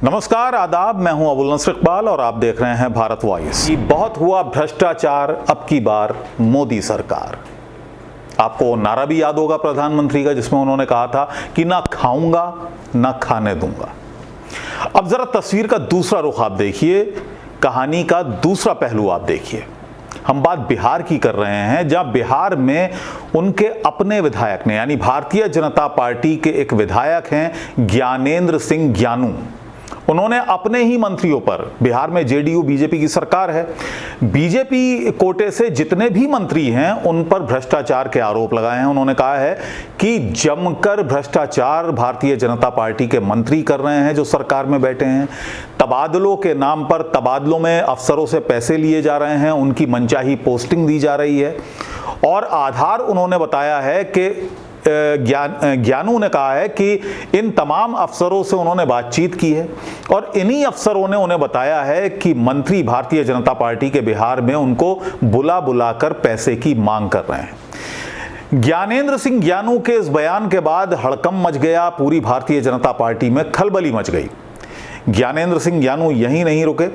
नमस्कार, आदाब। मैं हूं अबुल नसर इकबाल और आप देख रहे हैं भारत वॉइस। बहुत हुआ भ्रष्टाचार, अब की बार मोदी सरकार। आपको नारा भी याद होगा प्रधानमंत्री का, जिसमें उन्होंने कहा था कि ना खाऊंगा ना खाने दूंगा। अब जरा तस्वीर का दूसरा रुख आप देखिए, कहानी का दूसरा पहलू आप देखिए। हम बात बिहार की कर रहे हैं, जहां बिहार में उनके अपने विधायक ने, यानी भारतीय जनता पार्टी के एक विधायक हैं ज्ञानेंद्र सिंह ज्ञानू, उन्होंने अपने ही मंत्रियों पर, बिहार में जेडीयू बीजेपी की सरकार है, बीजेपी कोटे से जितने भी मंत्री हैं उन पर भ्रष्टाचार के आरोप लगाए हैं। उन्होंने कहा है कि जमकर भ्रष्टाचार भारतीय जनता पार्टी के मंत्री कर रहे हैं जो सरकार में बैठे हैं। तबादलों के नाम पर तबादलों में अफसरों से पैसे लिए जा रहे हैं, उनकी मनचाही पोस्टिंग दी जा रही है। और आधार उन्होंने बताया है कि ज्ञानू ने कहा है कि इन तमाम अफसरों से उन्होंने बातचीत की है और इन्हीं अफसरों ने उन्हें बताया है कि मंत्री भारतीय जनता पार्टी के बिहार में उनको बुला बुलाकर पैसे की मांग कर रहे हैं। ज्ञानेंद्र सिंह ज्ञानू के इस बयान के बाद हड़कंप मच गया, पूरी भारतीय जनता पार्टी में खलबली मच गई। ज्ञानेंद्र सिंह ज्ञानू यहीं नहीं रुके,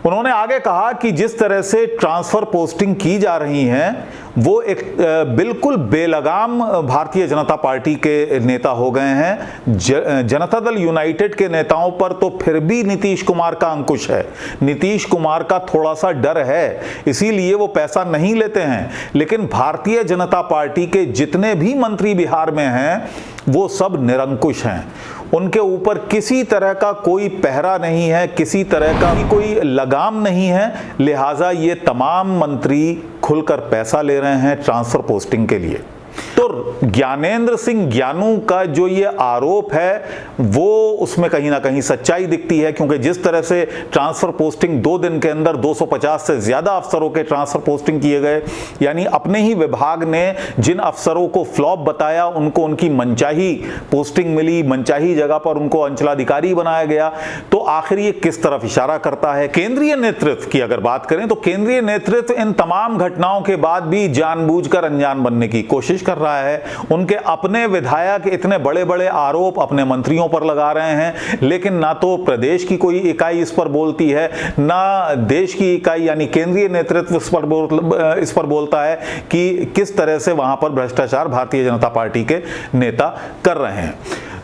उन्होंने आगे कहा कि जिस तरह से ट्रांसफर पोस्टिंग की जा रही हैं वो एक बिल्कुल बेलगाम भारतीय जनता पार्टी के नेता हो गए हैं। जनता दल यूनाइटेड के नेताओं पर तो फिर भी नीतीश कुमार का अंकुश है, नीतीश कुमार का थोड़ा सा डर है, इसीलिए वो पैसा नहीं लेते हैं। लेकिन भारतीय जनता पार्टी के जितने भी मंत्री बिहार में हैं वो सब निरंकुश हैं, उनके ऊपर किसी तरह का कोई पहरा नहीं है, किसी तरह का कोई लगाम नहीं है। लिहाजा ये तमाम मंत्री खुलकर पैसा ले रहे हैं ट्रांसफर पोस्टिंग के लिए। तो ज्ञानेंद्र सिंह ज्ञानू का जो ये आरोप है वो उसमें कहीं ना कहीं सच्चाई दिखती है, क्योंकि जिस तरह से ट्रांसफर पोस्टिंग 2 दिन के अंदर 250 से ज्यादा अफसरों के ट्रांसफर पोस्टिंग किए गए, यानी अपने ही विभाग ने जिन अफसरों को फ्लॉप बताया उनको उनकी मनचाही पोस्टिंग मिली, मनचाही जगह पर उनको अंचलाधिकारी बनाया गया। तो आखिर ये किस तरफ इशारा करता है? केंद्रीय नेतृत्व की अगर बात करें तो केंद्रीय नेतृत्व इन तमाम घटनाओं के बाद भी जानबूझकर अनजान बनने की कोशिश कर रहा है। उनके अपने विधायक इतने बड़े बड़े आरोप अपने मंत्रियों पर लगा रहे हैं, लेकिन ना तो प्रदेश की कोई इकाई इस पर बोलती है, ना देश की इकाई यानी केंद्रीय नेतृत्व इस पर बोलता है कि किस तरह से वहां पर भ्रष्टाचार भारतीय जनता पार्टी के नेता कर रहे हैं।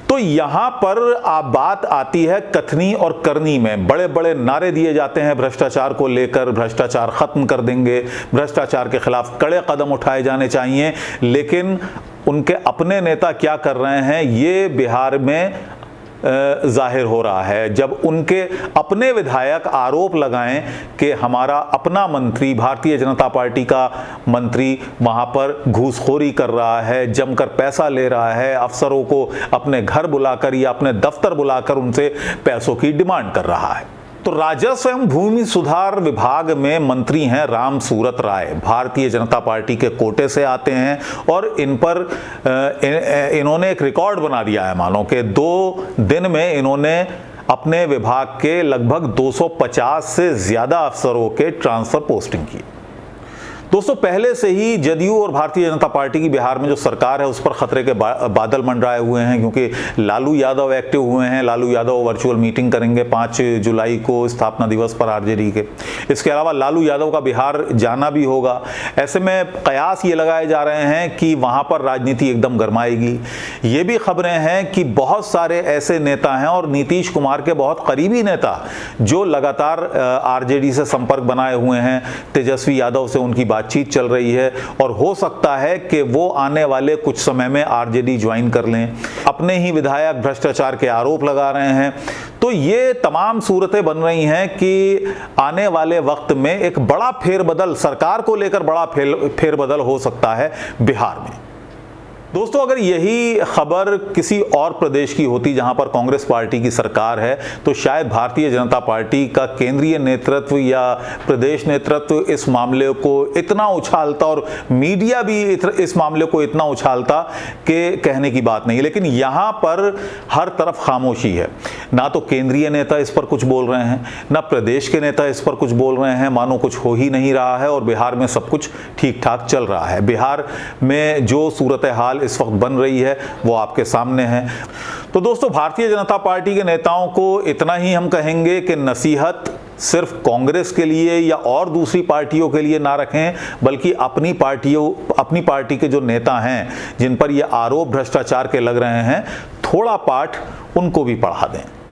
तो यहां पर आप बात आती है कथनी और करनी में। बड़े बड़े नारे दिए जाते हैं भ्रष्टाचार को लेकर, भ्रष्टाचार खत्म कर देंगे, भ्रष्टाचार के खिलाफ कड़े कदम उठाए जाने चाहिए, लेकिन उनके अपने नेता क्या कर रहे हैं ये बिहार में जाहिर हो रहा है। जब उनके अपने विधायक आरोप लगाएं कि हमारा अपना मंत्री, भारतीय जनता पार्टी का मंत्री वहां पर घूसखोरी कर रहा है, जमकर पैसा ले रहा है, अफसरों को अपने घर बुलाकर या अपने दफ्तर बुलाकर उनसे पैसों की डिमांड कर रहा है। तो राजस्व एवं भूमि सुधार विभाग में मंत्री हैं राम सूरत राय, भारतीय जनता पार्टी के कोटे से आते हैं और इन पर इन्होंने एक रिकॉर्ड बना दिया है। मानो कि 2 दिन में इन्होंने अपने विभाग के लगभग 250 से ज्यादा अफसरों के ट्रांसफर पोस्टिंग की। दोस्तों, पहले से ही जदयू और भारतीय जनता पार्टी की बिहार में जो सरकार है उस पर खतरे के बादल मंडराए हुए हैं, क्योंकि लालू यादव एक्टिव हुए हैं। लालू यादव वर्चुअल मीटिंग करेंगे 5 जुलाई को स्थापना दिवस पर आरजेडी के। इसके अलावा लालू यादव का बिहार जाना भी होगा। ऐसे में कयास ये लगाए जा रहे हैं कि वहां पर राजनीति एकदम गरमाएगी। ये भी खबरें हैं कि बहुत सारे ऐसे नेता हैं और नीतीश कुमार के बहुत करीबी नेता जो लगातार आरजेडी से संपर्क बनाए हुए हैं। तेजस्वी यादव से उनकी बातचीत चल रही है और हो सकता है कि वो आने वाले कुछ समय में आरजेडी ज्वाइन कर लें। अपने ही विधायक भ्रष्टाचार के आरोप लगा रहे हैं। तो ये तमाम सूरतें बन रही हैं कि आने वाले वक्त में एक बड़ा फेरबदल, सरकार को लेकर बड़ा फेरबदल हो सकता है बिहार में। दोस्तों, अगर यही खबर किसी और प्रदेश की होती जहां पर कांग्रेस पार्टी की सरकार है तो शायद भारतीय जनता पार्टी का केंद्रीय नेतृत्व या प्रदेश नेतृत्व इस मामले को इतना उछालता और मीडिया भी इस मामले को इतना उछालता कि कहने की बात नहीं। लेकिन यहां पर हर तरफ खामोशी है। ना तो केंद्रीय नेता इस पर कुछ बोल रहे हैं, ना प्रदेश के नेता इस पर कुछ बोल रहे हैं, मानो कुछ हो ही नहीं रहा है और बिहार में सब कुछ ठीक ठाक चल रहा है। बिहार में जो सूरत हाल चाल इस वक्त बन रही है वो आपके सामने है। तो दोस्तों, भारतीय जनता पार्टी के नेताओं को इतना ही हम कहेंगे कि नसीहत सिर्फ कांग्रेस के लिए या और दूसरी पार्टियों के लिए ना रखें, बल्कि अपनी पार्टी के जो नेता हैं जिन पर ये आरोप भ्रष्टाचार के लग रहे हैं, थोड़ा पाठ उनको भी पढ़ा दें।